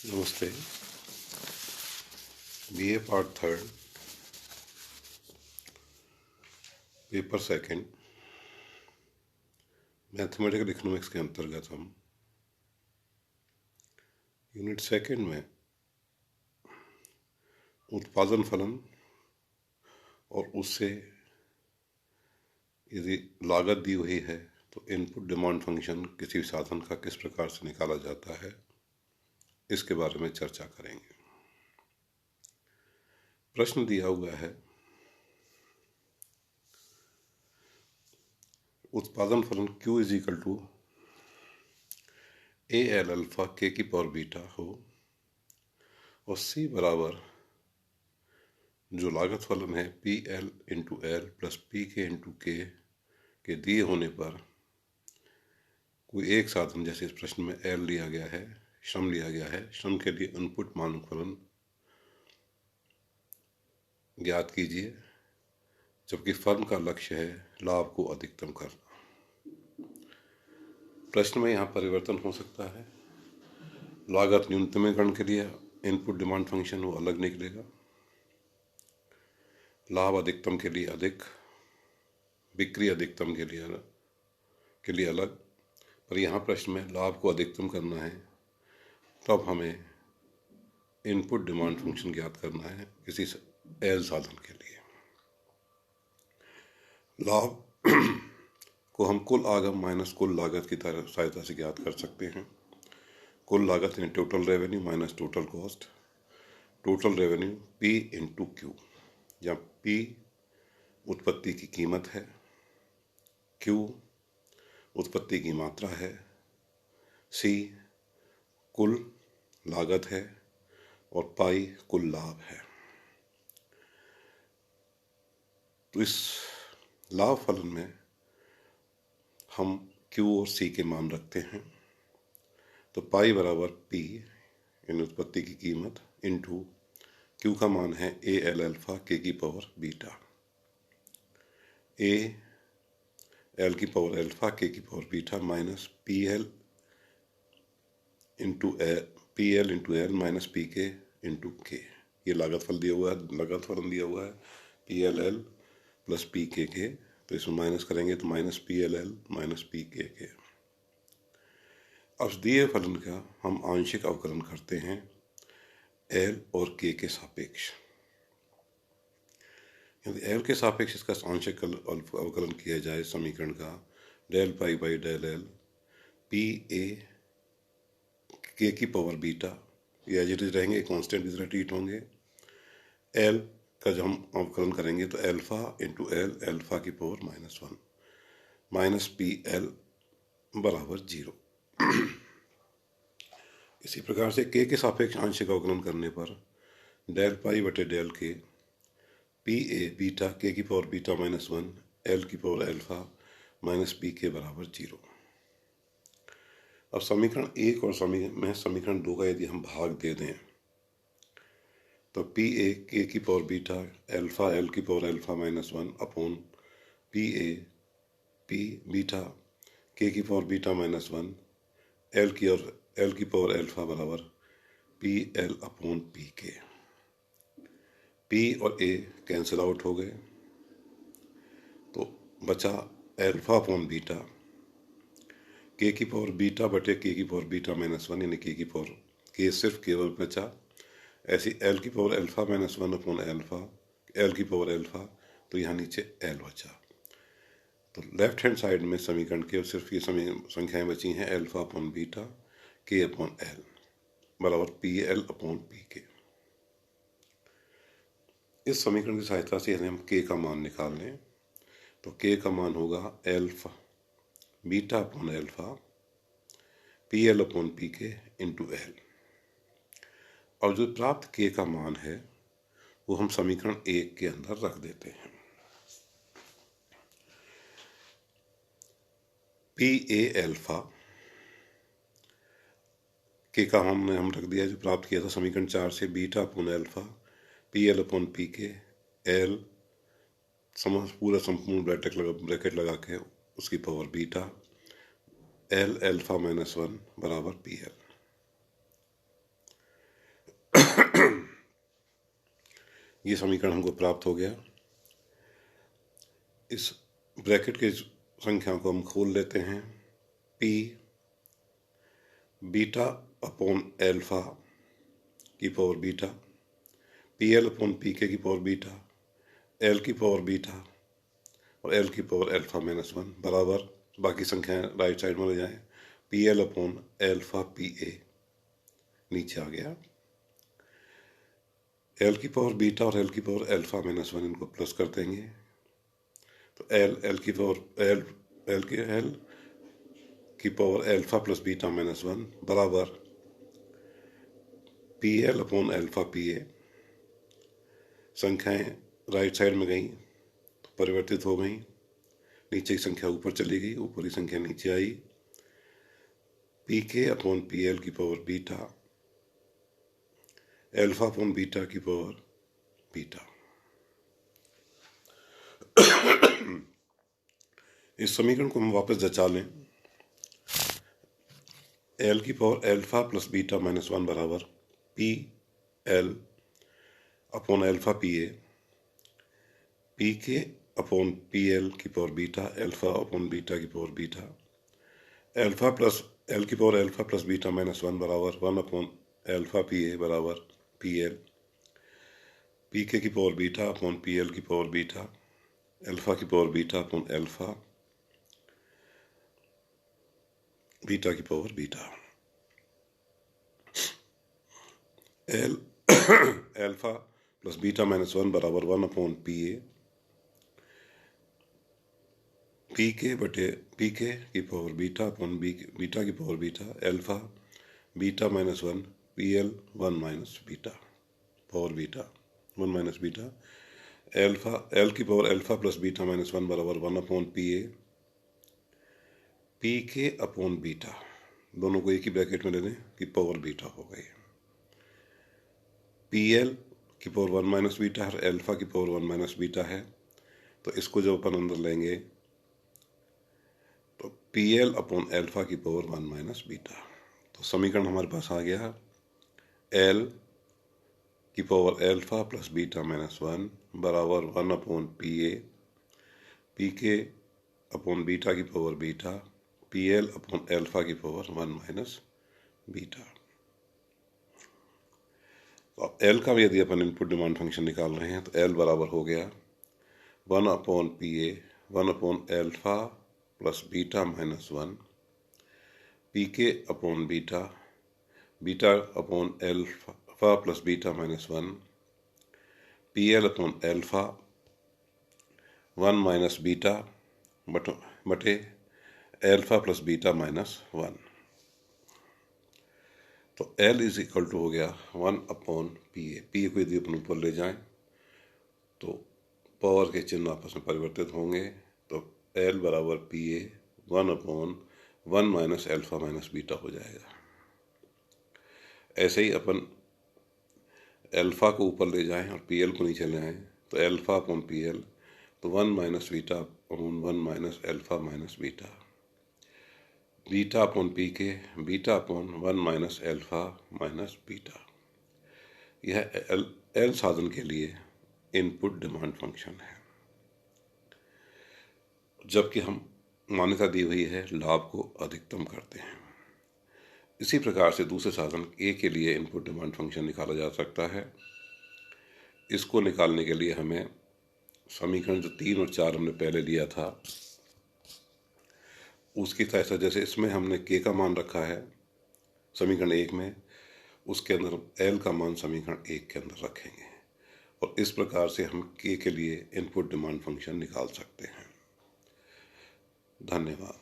नमस्ते। BA part third, paper second, mathematical economics के अंतर्गत हम यूनिट सेकंड में उत्पादन फलन और उससे यदि लागत दी हुई है तो इनपुट डिमांड फंक्शन किसी भी साधन का किस प्रकार से निकाला जाता है, इसके बारे में चर्चा करेंगे। प्रश्न दिया हुआ है, उत्पादन फलन Q is equal to AL alpha K की पावर बीटा हो और C बराबर जो लागत फलन है PL into L plus PK into K के दिए होने पर कोई एक साधन, जैसे इस प्रश्न में L लिया गया है, श्रम लिया गया है, श्रम के लिए इनपुट मानक फलन ज्ञात कीजिए, जबकि फर्म का लक्ष्य है लाभ को अधिकतम करना। प्रश्न में यहाँ परिवर्तन हो सकता है। लागत न्यूनतमीकरण के लिए इनपुट डिमांड फंक्शन वो अलग निकलेगा, लाभ अधिकतम के लिए अधिक, बिक्री अधिकतम के लिए अलग। पर यहाँ प्रश्न में लाभ को अधिकतम करना है, तब हमें इनपुट डिमांड फंक्शन ज्ञात करना है किसी एल साधन के लिए। लाभ को हम कुल आगम माइनस कुल लागत की तरह सहायता से ज्ञात कर सकते हैं। कुल लागत यानी total revenue minus total cost, total revenue P into Q, जहाँ P उत्पत्ति की कीमत है, Q उत्पत्ति की मात्रा है, C कुल लागत है और पाई कुल लाभ है। तो इस लाभ फलन में हम Q और C के मान रखते हैं। तो पाई बराबर P इन उत्पत्ति की कीमत इंटू Q का मान है AL अल्फा K की पावर बीटा, AL की पावर अल्फा K की power beta minus PL into L minus PK into K। ये लागत फल दिया हुआ है, लागत फलन दिया हुआ है PLL प्लस PKK, तो इसमें माइनस करेंगे तो माइनस PLL माइनस PKK। अब दिए फलन का हम आंशिक अवकलन करते हैं L और K के सापेक्ष। यदि L के सापेक्ष इसका आंशिक अवकलन किया जाए समीकरण का, del pi by del L PA K की पावर बीटा, ये एज इट इज रहेंगे, कांस्टेंट की तरह ट्रीट होंगे। L का जब हम अवकलन करेंगे तो अल्फा इंटू एल अल्फा की पावर -1 माइनस PL बराबर 0। इसी प्रकार से K के सापेक्ष आंशिक अवकलन करने पर डेल पाई बटे डेल के PA बीटा K की पावर बीटा -1 L की पावर अल्फा माइनस PK बराबर 0। अब समीकरण 1 और समीकरण 2 का यदि हम भाग दे दें तो PA K की पावर बीटा अल्फा L की power alpha -1 upon PA P beta K की पावर बीटा -1 L की पावर अल्फा बराबर PL अपॉन PK। P और A कैंसिल आउट हो गए तो बचा अल्फा अपॉन बीटा K की पावर बीटा बटे K की पावर बीटा -1, यानी K की पावर K सिर्फ केवल बचा। ऐसी L की power alpha -1 upon alpha L की पावर अल्फा, तो यहाँ नीचे L बचा। तो लेफ्ट हैंड साइड में समीकरण के सिर्फ ये संख्याएं बची हैं, alpha upon beta K upon L बराबर PL अपॉन PK। इस समीकरण की सहायता से यदि हम K का मान निकाल लें तो K का मान होगा alpha beta upon alpha PL upon PK into L। और जो प्राप्त K का मान है वो हम समीकरण 1 के अंदर रख देते हैं। PA अल्फा K का हम रख दिया, जो प्राप्त किया था समीकरण 4 से, beta upon alpha PL upon PK L पूरा संपूर्ण ब्रैकेट लगा के उसकी पावर बीटा L अल्फा -1 बराबर PL। ये समीकरण हमको प्राप्त हो गया। इस ब्रैकेट की संख्या को हम खोल लेते हैं। पी बीटा अपॉन एल्फा की power beta, P L upon P K की पावर बीटा, एल की पावर बीटा और एल की पावर एल्फा माइनस वन बराबर, बाकी संख्याएं राइट साइड में ले जाएं, P L upon alpha P ए नीचे आ गया। एल की पावर बीटा और एल की पावर एल्फा माइनस वन इनको प्लस कर देंगे, तो एल की पावर एल की power alpha plus beta minus one बराबर P L upon alpha P ए। संख्याएं राइट साइड में गई तो परिवर्तित हो गई, नीचे की संख्या ऊपर चली गई, ऊपरी संख्या नीचे आई। P K upon P L की power beta, alpha upon beta की पावर बीटा। इस समीकरण को हम वापस जचा लें। एल की power alpha plus beta minus one बराबर P L upon alpha P A, P K upon P L की power beta, alpha upon beta की power beta, alpha plus L की power alpha plus beta minus one बराबर one upon alpha P ए बराबर P L, P K की power beta upon P L की power beta, alpha की power beta upon alpha beta की power beta. L alpha plus beta minus one बराबर one upon P A, P K बटे P K की power beta upon beta की power beta, alpha beta minus one P L one minus beta power beta one minus beta, alpha L की power alpha plus beta minus one बराबर one upon P A, P K upon beta, दोनों को एक ही bracket में ले लें कि power beta हो गई। पी एल की पावर वन माइनस बीटा है, एल्फा की पावर वन माइनस बीटा है, तो इसको जब अपन अंदर लेंगे तो पी एल अपॉन एल्फा की पावर वन माइनस बीटा। तो समीकरण हमारे पास आ गया एल की power alpha plus beta minus one बराबर one upon P A, P K upon beta की power beta, P L upon alpha की पावर वन माइनस बीटा। तो एल का भी यदि अपन इनपुट डिमांड फंक्शन निकाल रहे हैं तो एल बराबर हो गया one upon P A, one upon alpha plus beta minus one, P K upon beta, beta upon alpha plus beta minus one, P L upon alpha one minus beta बटे alpha plus beta minus one. तो L is equal to हो गया one upon P A. P A को यदि अपन ऊपर ले जाएं तो पावर के चिन्ह आपस में परिवर्तित होंगे, तो एल बराबर P A one upon one minus alpha minus beta हो जाएगा। ऐसे ही अपन एल्फा को ऊपर ले जाएं और पी एल को नीचे ले आएँ तो एल्फा अपॉन पी एल, तो one minus beta upon one minus alpha minus beta, beta upon P K, beta upon one minus alpha minus beta. यह एल साधन के लिए इनपुट डिमांड फंक्शन है, जबकि हम मान्यता दी हुई है लाभ को अधिकतम करते हैं। इसी प्रकार से दूसरे साधन ए के लिए इनपुट डिमांड फंक्शन निकाला जा सकता है। इसको निकालने के लिए हमें समीकरण जो 3 और 4 हमने पहले लिया था उसकी तरह, जैसे इसमें हमने के का मान रखा है समीकरण 1 में, उसके अंदर एल का मान समीकरण 1 के अंदर रखेंगे और इस प्रकार से हम के लिए इनपुट डिमांड फंक्शन निकाल सकते हैं। धन्यवाद।